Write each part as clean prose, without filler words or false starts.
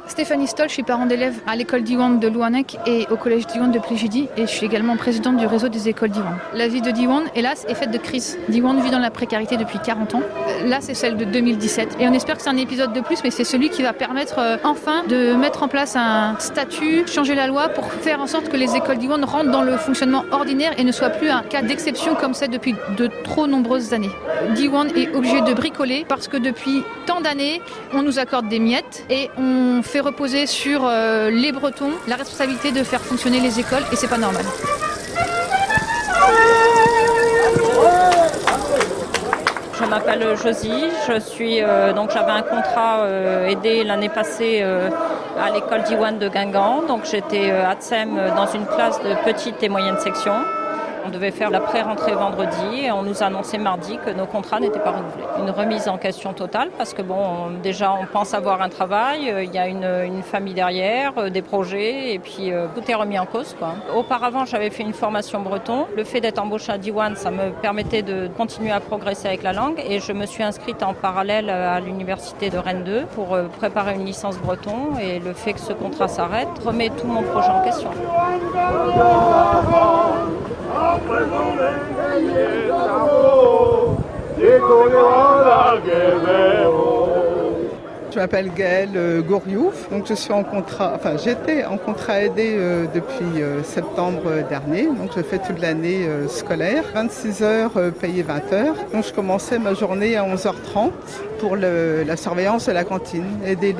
Stéphanie Stoll, je suis parent d'élèves à l'école Diwan de Louannec et au collège Diwan de Plégidy et je suis également présidente du réseau des écoles Diwan. La vie de Diwan, hélas, est faite de crises. Diwan vit dans la précarité depuis 40 ans. Là, c'est celle de 2017 et on espère que c'est un épisode de plus, mais c'est celui qui va permettre enfin de mettre en place un statut, changer la loi pour faire en sorte que les écoles Diwan rentrent dans le fonctionnement ordinaire et ne soient plus un cas d'exception comme c'est depuis de trop nombreuses années. Diwan est obligé de bricoler parce que depuis tant d'années, on nous accorde des miettes et on fait reposer sur les Bretons la responsabilité de faire fonctionner les écoles et c'est pas normal. Je m'appelle Josie, j'avais un contrat aidé l'année passée à l'école Diwan de Guingamp, donc j'étais ATSEM dans une classe de petite et moyenne section. On devait faire la pré-rentrée vendredi et on nous a annoncé mardi que nos contrats n'étaient pas renouvelés. Une remise en question totale parce que déjà on pense avoir un travail, il y a une famille derrière, des projets et puis tout est remis en cause, quoi. Auparavant j'avais fait une formation breton. Le fait d'être embauchée à Diwan, ça me permettait de continuer à progresser avec la langue et je me suis inscrite en parallèle à l'université de Rennes 2 pour préparer une licence breton et le fait que ce contrat s'arrête remet tout mon projet en question. Je m'appelle Gaëlle Gouriouf, donc j'étais en contrat aidé depuis septembre dernier, donc je fais toute l'année scolaire, 26 heures payées 20 heures. Donc je commençais ma journée à 11h30 pour la surveillance de la cantine, aider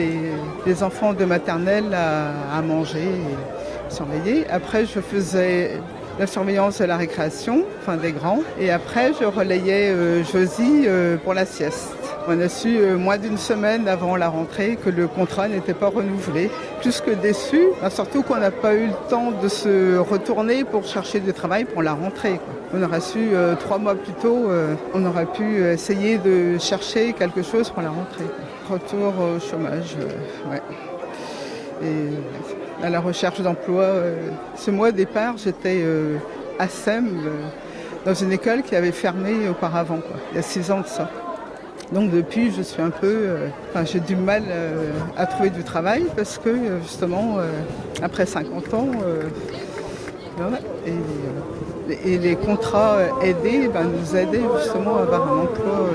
les enfants de maternelle à manger et surveiller. Après je faisais la surveillance de la récréation, des grands. Et après, je relayais Josie pour la sieste. On a su moins d'une semaine avant la rentrée que le contrat n'était pas renouvelé. Plus que déçu, surtout qu'on n'a pas eu le temps de se retourner pour chercher du travail pour la rentrée. On aurait su 3 mois plus tôt, on aurait pu essayer de chercher quelque chose pour la rentrée. Retour au chômage, ouais. Et à la recherche d'emploi. Ce mois au départ, j'étais à SEM, dans une école qui avait fermé auparavant, il y a 6 ans de ça. Donc depuis, je suis j'ai du mal à trouver du travail parce que justement, après 50 ans, et les contrats aidés nous aidaient justement à avoir un emploi.